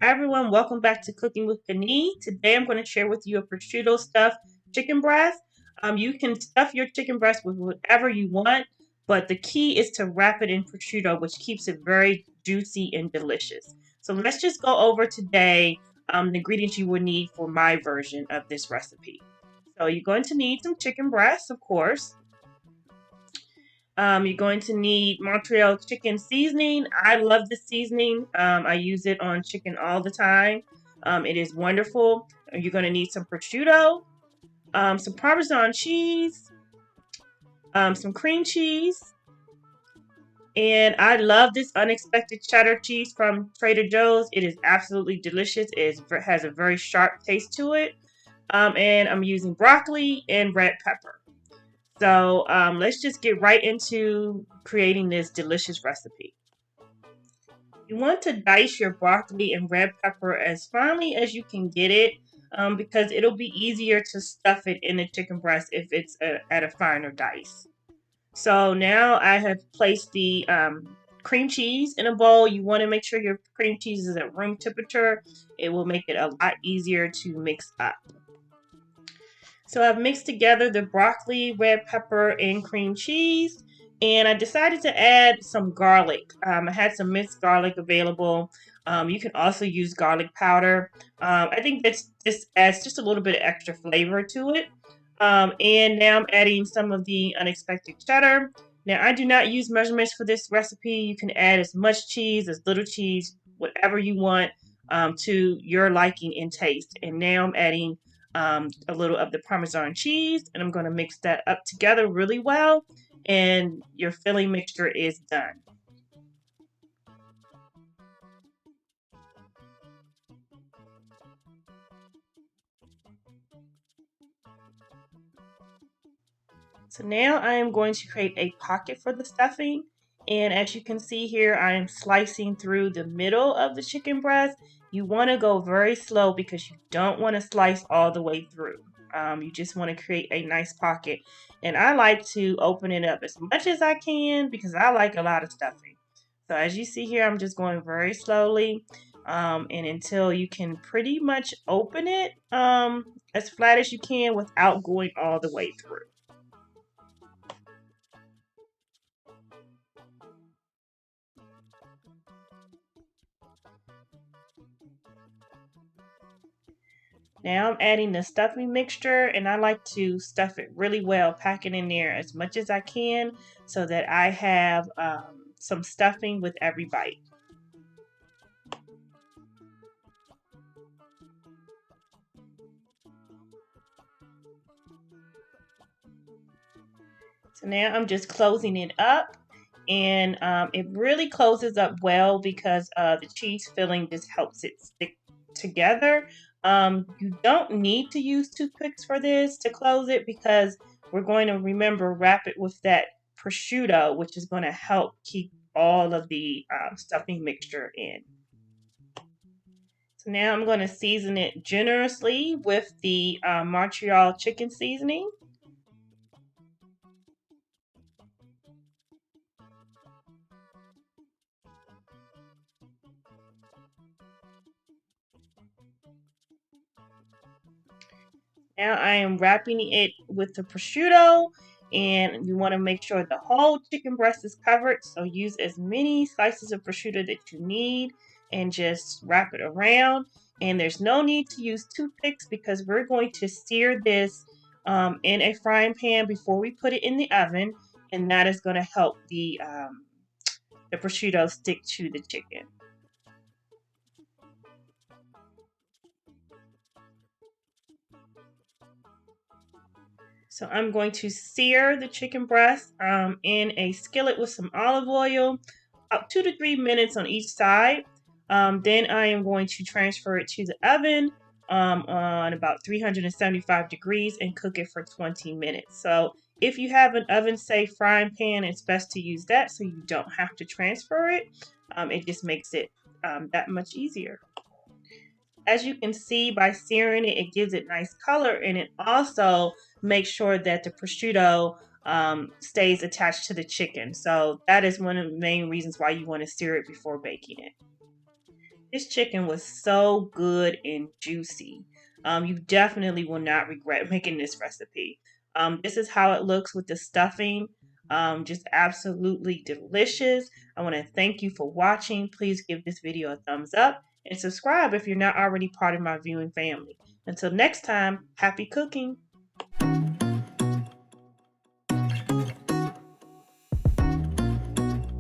everyone, welcome back to Cooking with Kenny. Today I'm going to share with you a prosciutto stuffed chicken breast. You can stuff your chicken breast with whatever you want, but the key is to wrap it in prosciutto, which keeps it very juicy and delicious. So let's just go over today the ingredients you would need for my version of this recipe. So you're going to need some chicken breast, of course. You're going to need Montreal chicken seasoning. I love this seasoning. I use it on chicken all the time. It is wonderful. You're going to need some prosciutto, some Parmesan cheese, some cream cheese, and I love this unexpected cheddar cheese from Trader Joe's. It is absolutely delicious. It has a very sharp taste to it. And I'm using broccoli and red pepper. So let's just get right into creating this delicious recipe. You want to dice your broccoli and red pepper as finely as you can get it because it'll be easier to stuff it in the chicken breast if it's at a finer dice. So now I have placed the cream cheese in a bowl. You want to make sure your cream cheese is at room temperature. It will make it a lot easier to mix up. So I've mixed together the broccoli, red pepper, and cream cheese. And I decided to add some garlic. I had some minced garlic available. You can also use garlic powder. I think this adds just a little bit of extra flavor to it. And now I'm adding some of the unexpected cheddar. Now I do not use measurements for this recipe. You can add as much cheese, as little cheese, whatever you want to your liking and taste. And now I'm adding a little of the Parmesan cheese, and I'm going to mix that up together really well, and your filling mixture is done. So now I am going to create a pocket for the stuffing, and as you can see here, I am slicing through the middle of the chicken breast. You want to go very slow because you don't want to slice all the way through. You just want to create a nice pocket. And I like to open it up as much as I can because I like a lot of stuffing. So as you see here, I'm just going very slowly and until you can pretty much open it as flat as you can without going all the way through. Now I'm adding the stuffing mixture, and I like to stuff it really well, pack it in there as much as I can so that I have some stuffing with every bite. So now I'm just closing it up, and it really closes up well because the cheese filling just helps it stick together. You don't need to use toothpicks for this to close it because we're going to remember wrap it with that prosciutto, which is going to help keep all of the stuffing mixture in. So now I'm going to season it generously with the Montreal chicken seasoning. Now I am wrapping it with the prosciutto, and you want to make sure the whole chicken breast is covered. So use as many slices of prosciutto that you need and just wrap it around. And there's no need to use toothpicks because we're going to sear this in a frying pan before we put it in the oven, and that is going to help the prosciutto stick to the chicken. So I'm going to sear the chicken breast in a skillet with some olive oil, about 2 to 3 minutes on each side. Then I am going to transfer it to the oven on about 375 degrees and cook it for 20 minutes. So if you have an oven safe frying pan, it's best to use that so you don't have to transfer it. It just makes it that much easier. As you can see by searing it, it gives it nice color, and it also makes sure that the prosciutto stays attached to the chicken. So that is one of the main reasons why you want to sear it before baking it. This chicken was so good and juicy. You definitely will not regret making this recipe. This is how it looks with the stuffing. Just absolutely delicious. I want to thank you for watching. Please give this video a thumbs up and subscribe if you're not already part of my viewing family. Until next time, happy cooking.